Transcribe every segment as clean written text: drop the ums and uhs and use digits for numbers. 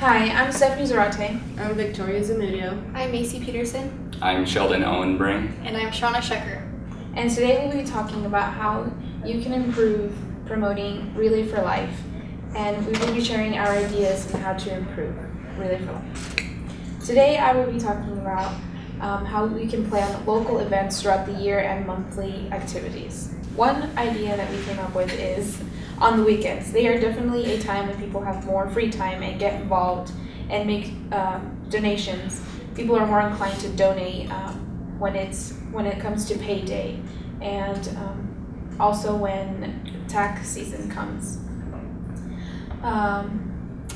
Hi, I'm Stephanie Zarate. I'm Victoria Zamudio. I'm Macy Peterson. I'm Sheldon Owenbring. And I'm Shauna Shecker. And today we'll be talking about how you can improve promoting Relay for Life. And we will be sharing our ideas on how to improve Relay for Life. Today I will be talking about how we can plan local events throughout the year and monthly activities. One idea that we came up with is on the weekends. They are definitely a time when people have more free time and get involved and make donations. People are more inclined to donate when it comes to payday and also when tax season comes.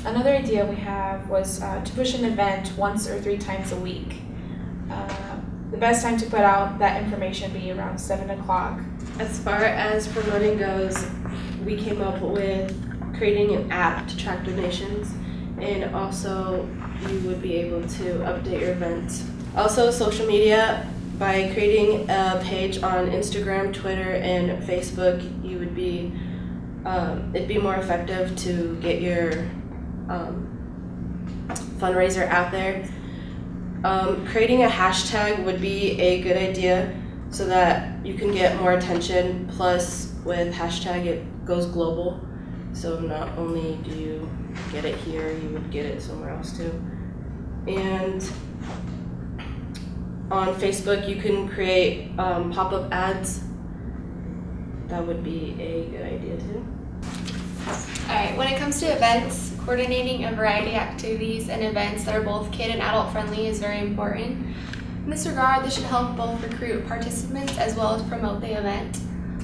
Another idea we have was to push an event once or 3 times a week. The best time to put out that information be around 7 o'clock. As far as promoting goes, we came up with creating an app to track donations, and also you would be able to update your events. Also, social media, by creating a page on Instagram, Twitter, and Facebook, you would be it'd be more effective to get your fundraiser out there. Creating a hashtag would be a good idea so that you can get more attention. Plus, with hashtag, it goes global. So not only do you get it here, you would get it somewhere else too. And on Facebook, you can create pop-up ads. That would be a good idea too. Alright, when it comes to events, coordinating a variety of activities and events that are both kid and adult friendly is very important. In this regard, this should help both recruit participants as well as promote the event.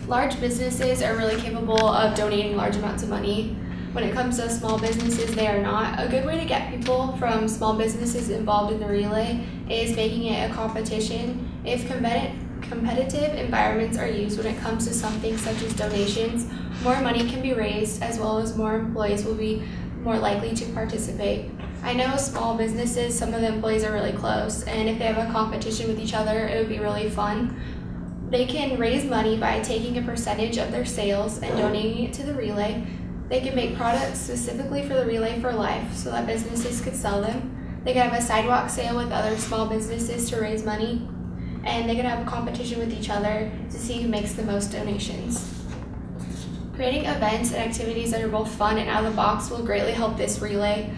Large businesses are really capable of donating large amounts of money. When it comes to small businesses, they are not. A good way to get people from small businesses involved in the relay is making it a competition. If competitive environments are used when it comes to something such as donations, more money can be raised as well as more employees will be more likely to participate. I know small businesses, some of the employees are really close, and if they have a competition with each other, it would be really fun. They can raise money by taking a percentage of their sales and donating it to the relay. They can make products specifically for the Relay for Life so that businesses could sell them. They could have a sidewalk sale with other small businesses to raise money, and they could have a competition with each other to see who makes the most donations. Creating events and activities that are both fun and out of the box will greatly help this relay.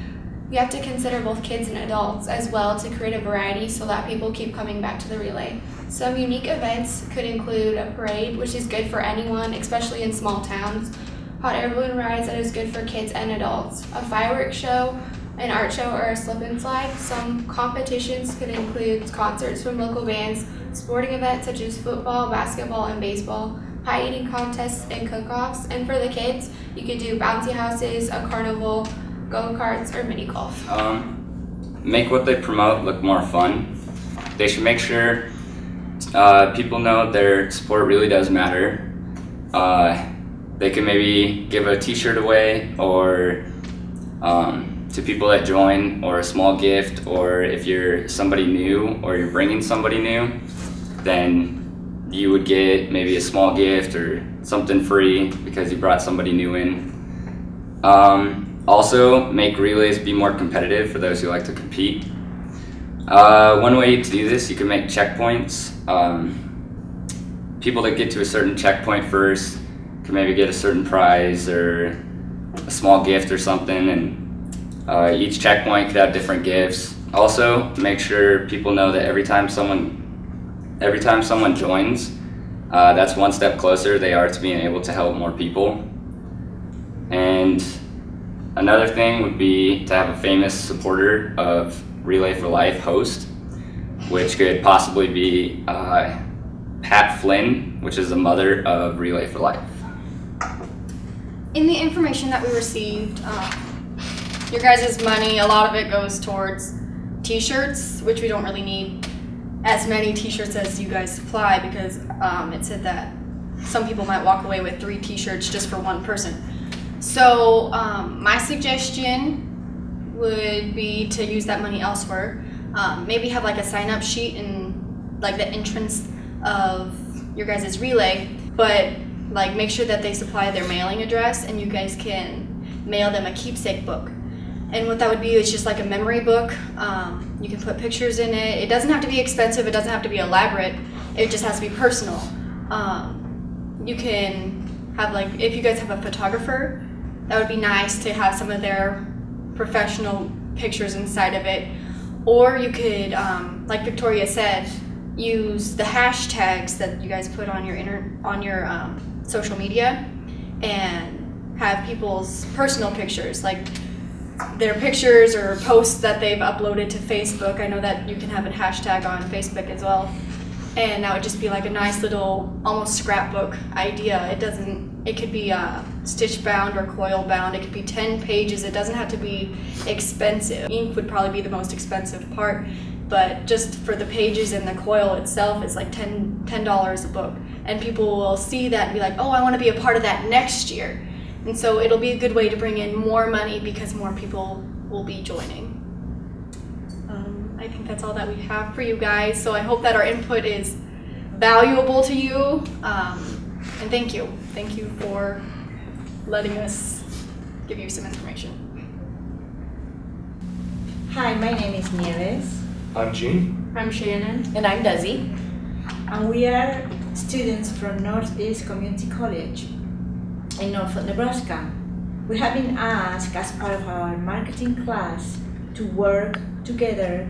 You have to consider both kids and adults as well to create a variety so that people keep coming back to the relay. Some unique events could include a parade, which is good for anyone, especially in small towns, hot air balloon rides that is good for kids and adults, a fireworks show, an art show, or a slip and slide. Some competitions could include concerts from local bands, sporting events such as football, basketball, and baseball, pie eating contests and cook-offs, and for the kids, you could do bouncy houses, a carnival, go-karts, or mini golf. Make what they promote look more fun. They should make sure people know their support really does matter. They can maybe give a t-shirt away or to people that join, or a small gift, or if you're somebody new or you're bringing somebody new, then you would get maybe a small gift or something free because you brought somebody new in. Also, make relays be more competitive for those who like to compete. One way to do this, you can make checkpoints. People that get to a certain checkpoint first can maybe get a certain prize or a small gift or something, and each checkpoint could have different gifts. Also, make sure people know that every time someone joins, that's one step closer they are to being able to help more people. And another thing would be to have a famous supporter of Relay for Life host, which could possibly be Pat Flynn, which is the mother of Relay for Life. In the information that we received, your guys' money, a lot of it goes towards t-shirts, which we don't really need as many t-shirts as you guys supply because it said that some people might walk away with 3 t-shirts just for one person. So my suggestion would be to use that money elsewhere. Maybe have like a sign-up sheet in like the entrance of your guys' relay, but like make sure that they supply their mailing address and you guys can mail them a keepsake book. And what that would be is just like a memory book. You can put pictures in it. It doesn't have to be expensive. It doesn't have to be elaborate. It just has to be personal. You can have like, if you guys have a photographer, that would be nice to have some of their professional pictures inside of it. Or you could, like Victoria said, use the hashtags that you guys put on your social media and have people's personal pictures, like their pictures or posts that they've uploaded to Facebook. I know that you can have a hashtag on Facebook as well. And that would just be like a nice little, almost scrapbook idea. It could be stitch bound or coil bound. It could be 10 pages. It doesn't have to be expensive. Ink would probably be the most expensive part, but just for the pages and the coil itself, it's like $10 a book. And people will see that and be like, oh, I want to be a part of that next year. And so it'll be a good way to bring in more money because more people will be joining. I think that's all that we have for you guys. So I hope that our input is valuable to you. And thank you. Thank you for letting us give you some information. Hi, my name is Nieves, I'm Gene. I'm Shannon. And I'm Desi. and we are students from Northeast Community College in Norfolk, Nebraska. We have been asked as part of our marketing class to work together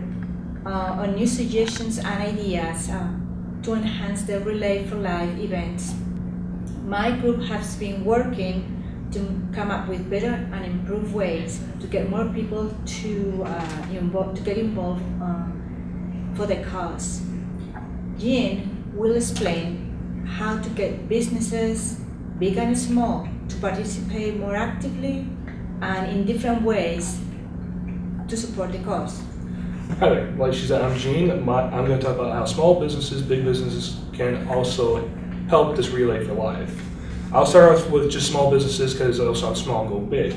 on new suggestions and ideas to enhance the Relay for Life events. My group has been working to come up with better and improved ways to get more people to get involved for the cause. Jean will explain how to get businesses, big and small, to participate more actively and in different ways to support the cause. Hi there, like she said, I'm Gene. I'm going to talk about how small businesses, big businesses can also help this Relay for Life. I'll start off with just small businesses because I also have small and go big.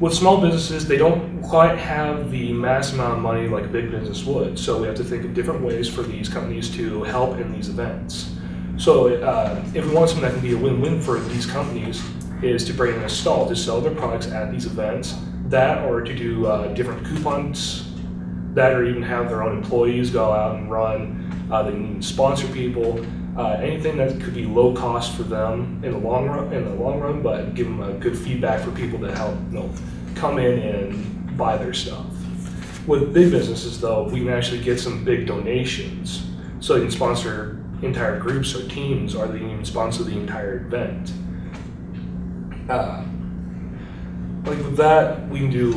With small businesses, they don't quite have the mass amount of money like a big business would, so we have to think of different ways for these companies to help in these events. So if we want something that can be a win-win for these companies is to bring in a stall to sell their products at these events, that or to do different coupons, that or even have their own employees go out and run, they can sponsor people, anything that could be low cost for them in the long run, but give them a good feedback for people to help come in and buy their stuff. With big businesses though, we can actually get some big donations, so they can sponsor entire groups or teams, or they can even sponsor the entire event. Like with that, we can do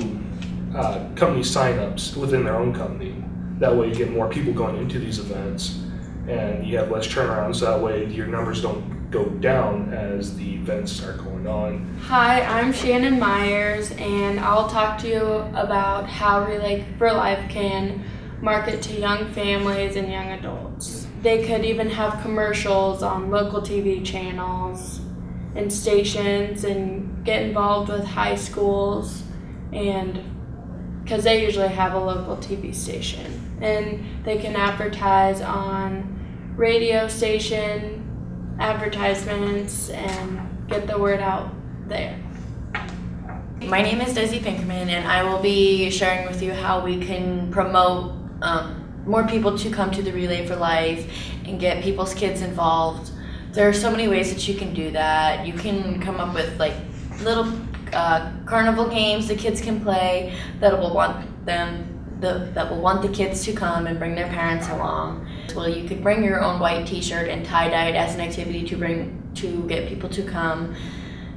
company signups within their own company. That way you get more people going into these events and you have less turnaround, so that way your numbers don't go down as the events start going on. Hi, I'm Shannon Myers, and I'll talk to you about how Relay for Life can market to young families and young adults. They could even have commercials on local TV channels and stations and get involved with high schools, and because they usually have a local TV station. And they can advertise on radio station, advertisements, and get the word out there. My name is Desi Pinkerman, and I will be sharing with you how we can promote more people to come to the Relay for Life and get people's kids involved. There are so many ways that you can do that. You can come up with like little carnival games the kids can play that will want the kids to come and bring their parents along. Well, you could bring your own white t-shirt and tie-dye it as an activity to get people to come.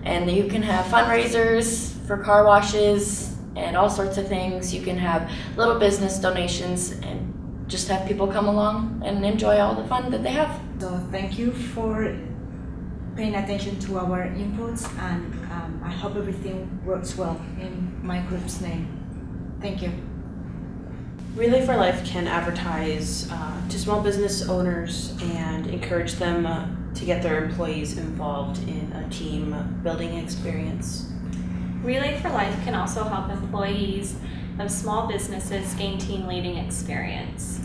And you can have fundraisers for car washes and all sorts of things. You can have little business donations and just have people come along and enjoy all the fun that they have. So thank you for paying attention to our inputs, and I hope everything works well in my group's name. Thank you. Relay for Life can advertise to small business owners and encourage them to get their employees involved in a team building experience. Relay for Life can also help employees of small businesses gain team leading experience.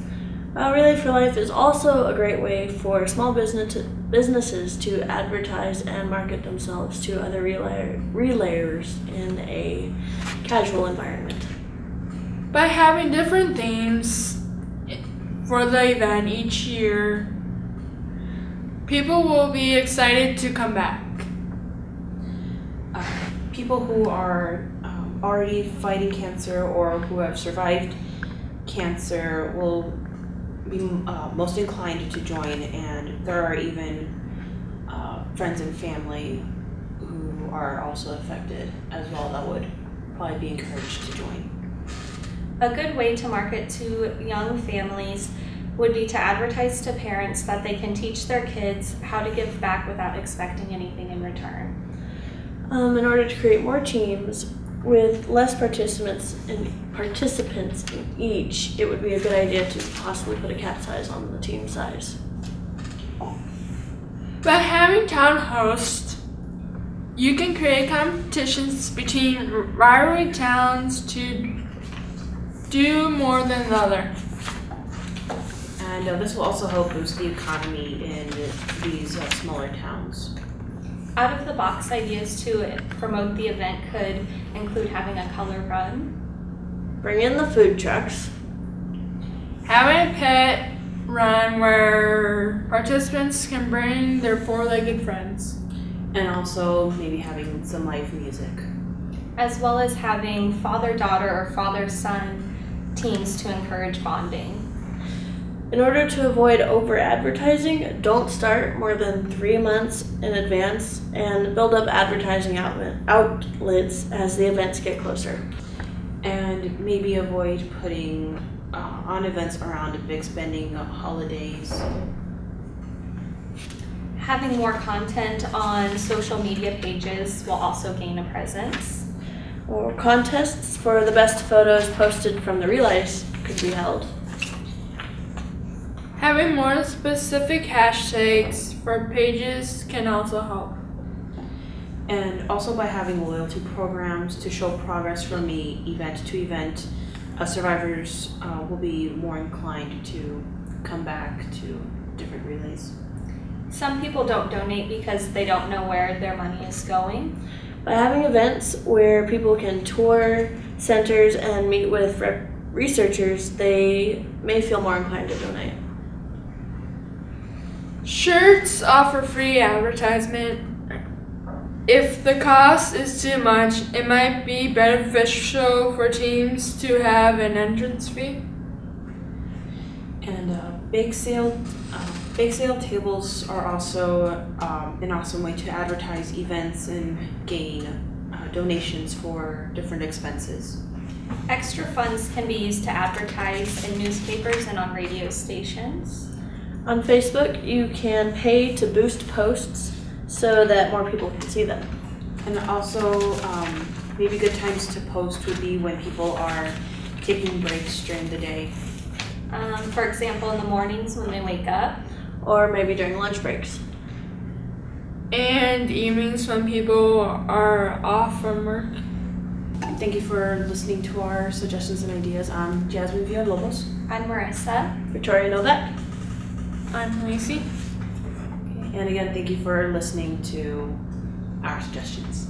Relay for Life is also a great way for small businesses to advertise and market themselves to other relayers in a casual environment. By having different themes for the event each year, people will be excited to come back. People who are already fighting cancer or who have survived cancer will be most inclined to join, and there are even friends and family who are also affected as well that would probably be encouraged to join. A good way to market to young families would be to advertise to parents that they can teach their kids how to give back without expecting anything in return. In order to create more teams with less participants in each, it would be a good idea to possibly put a cap size on the team size. By having town hosts, you can create competitions between rivalry towns to do more than the other. And this will also help boost the economy in these smaller towns. Out of the box ideas to promote the event could include having a color run, Bring in the food trucks. Having a pet run where participants can bring their four-legged friends. And also maybe having some live music. as well as having father-daughter or father-son teams to encourage bonding. In order to avoid over-advertising, don't start more than 3 months in advance and build up advertising outlets as the events get closer. And maybe avoid putting on events around big spending holidays. Having more content on social media pages will also gain a presence. Or contests for the best photos posted from the relays could be held. Having more specific hashtags for pages can also help. And also by having loyalty programs to show progress from event to event, survivors will be more inclined to come back to different relays. Some people don't donate because they don't know where their money is going. By having events where people can tour centers and meet with researchers, they may feel more inclined to donate. Shirts offer free advertisement. If the cost is too much, it might be beneficial for teams to have an entrance fee. And bake sale tables are also an awesome way to advertise events and gain donations for different expenses. Extra funds can be used to advertise in newspapers and on radio stations. On Facebook, you can pay to boost posts so that more people can see them. And also, maybe good times to post would be when people are taking breaks during the day. For example, in the mornings when they wake up. Or maybe during lunch breaks. And evenings when people are off from work. Thank you for listening to our suggestions and ideas. I'm Jasmine Villalobos. I'm Marissa. Victoria Novak. I'm Lacey. And again, thank you for listening to our suggestions.